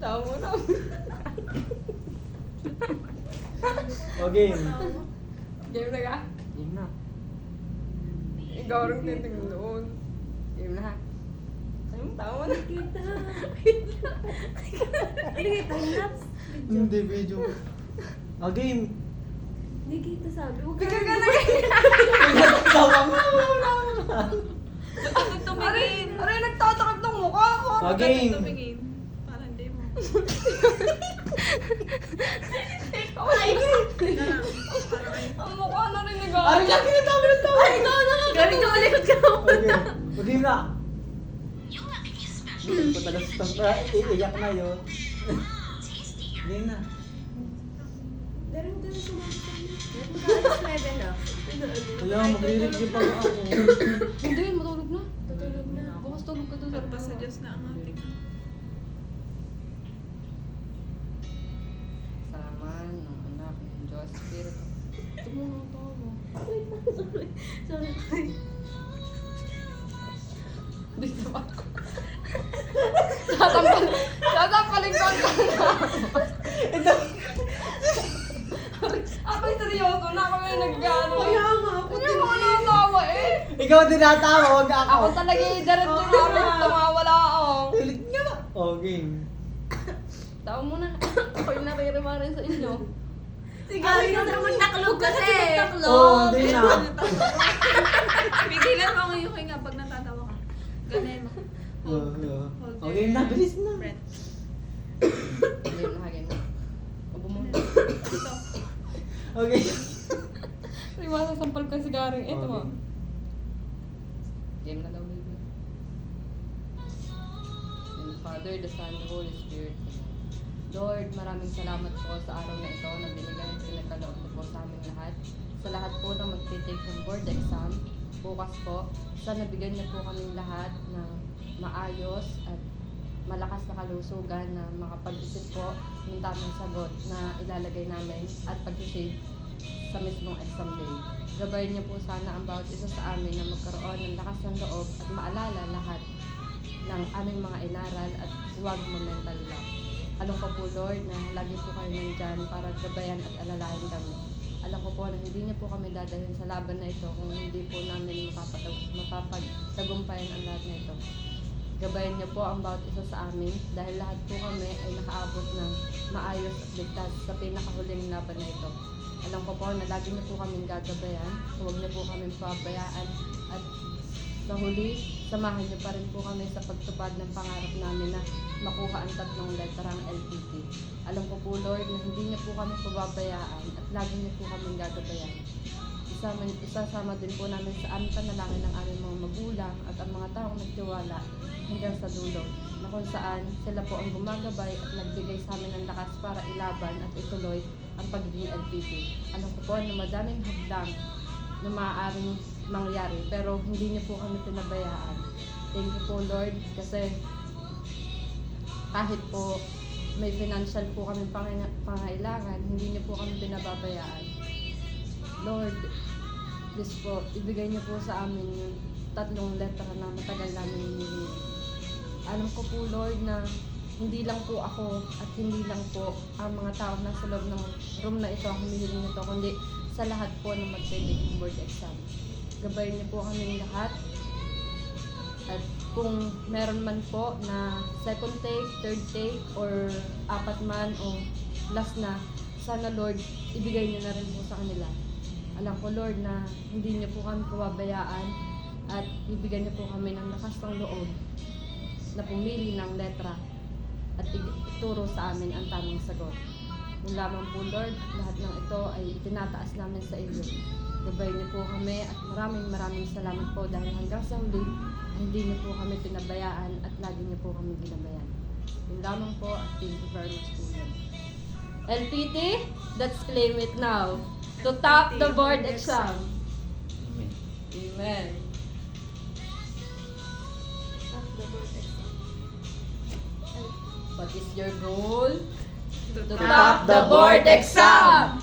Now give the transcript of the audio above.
Tama na. O, game. Game na ka? Game na. Ikaw rin titingin doon. Game na ha? Ayun, tama na. Kita. Hindi, time lapse. Hindi, video. O, game. Hindi kita sabi. Huwag Bigyan ka ka na ganyan. Tawa mo. Bakit tumingin? Aray, nagtatakot ng mukha ko. O, game. Tumingin. Parang hindi mo. Ikaw ay. Ang mukha na rin ni Gary. Aray, laki na tawa na tawa. Ay, ikaw na. Galing ka ulit ka. Okay. O, game na. Patalas iiyak na yun. Game na. Pero huwag ka na sumama sa amin. Mag-alas 11 na. Kaya magre-review pa ako. Hindi, matulog na. Tutulog na. Bukas tulog ka doon. Pagpasa Diyos na ang ating. Salaman ng anak ng Diyos Spirit. Ito mo ang tawa. Sorry. Dito ba ako? Tatampalin ko ang Ito. Ako'y seryoso na. Ako yung nag-ano. Kaya nga, ako Hindi mo ka natawa eh. Ikaw tinatawa, wag ako. Ako talaga yung diretso na ako. Tumawala ako. Ulit nga ba? O, game. Tawa mo na. Ako yung naririma rin sa inyo. Si Gary na naman taklog kasi. Oo, hindi na. Pigilan mo ang iyong hinga pag natatawa ka. Ganun mo. Hold O, game na, bilis na. Breath. Game na, game na. Ubo mo. Ito. Okay. Ay, masasampal ka si Garing. Ito mo. Okay. Game na daw, baby. In the Father, the Son, the Holy Spirit. Lord, maraming salamat po sa araw na ito na binigay at pinagkaloob niyo po sa aming lahat. Sa lahat po na magtitake ng board exam, bukas po, sana bigyan niyo po kaming lahat ng maayos at malakas na kalusugan na makapag-isip po ng tamang sagot na ilalagay namin at pag-shade sa mismong exam day. Gabayan niyo po sana ang bawat isa sa amin na magkaroon ng lakas ng loob at maalala lahat ng aming mga inaral at huwag mental lang. Alam ko po, Lord, na lagi po kayo nandyan para gabayan at alalahin kami. Alam ko po na hindi niyo po kami dadalhin sa laban na ito kung hindi po namin mapapagtagumpayan ang lahat na ito. Gabayan niyo po ang bawat isa sa amin dahil lahat po kami ay nakaabot ng maayos at ligtas sa pinakahuling laban na ito. Alam ko po na lagi niyo po kaming gagabayan, huwag niyo po kami pabayaan at sa huli, samahan niyo pa rin po kami sa pagtupad ng pangarap namin na makuha ang 3 letrang LPT. Alam ko po, Lord, na hindi niyo po kami pababayaan at lagi niyo po kaming gagabayan. Isasama din po namin sa aming panalangin ng aming mga magulang at ang mga taong nagtiwala hanggang sa dulo, na kung saan sila po ang gumagabay at nagbigay sa amin ng lakas para ilaban at ituloy ang pagiging LPT. Alam ko po na madaming hadlang na maaaring mangyari, pero hindi niyo po kami pinabayaan. Thank you po, Lord, kasi kahit po may financial po kami pangailangan, hindi niyo po kami pinababayaan. Lord, please po, ibigay niyo po sa amin yung 3 letra na matagal namin hinihingi. Alam ko po, Lord, na hindi lang po ako at hindi lang po ang mga tao na sa loob ng room na ito ang humihiling nito, kundi sa lahat po na mag-take ng board exam. Gabayan niyo po kami lahat. At kung meron man po na second take, third take, or 4 man o last na, sana Lord, ibigay niyo na rin po sa kanila. Alam ko, Lord, na hindi niyo po kami pababayaan at ibigyan niyo po kami ng lakas ng loob na pumili ng letra at ituro sa amin ang tamang sagot. Yung lamang po, Lord, lahat ng ito ay itinataas namin sa iyo. Gabayan niyo po kami at maraming salamat po dahil hanggang sa huli, hindi niyo po kami pinabayaan at lagi niyo po kami ginabayan. Yung lamang po at thank you very much po, Lord. LPT, let's claim it now. To top the board exam. Amen. Amen. What is your goal? To top the board exam!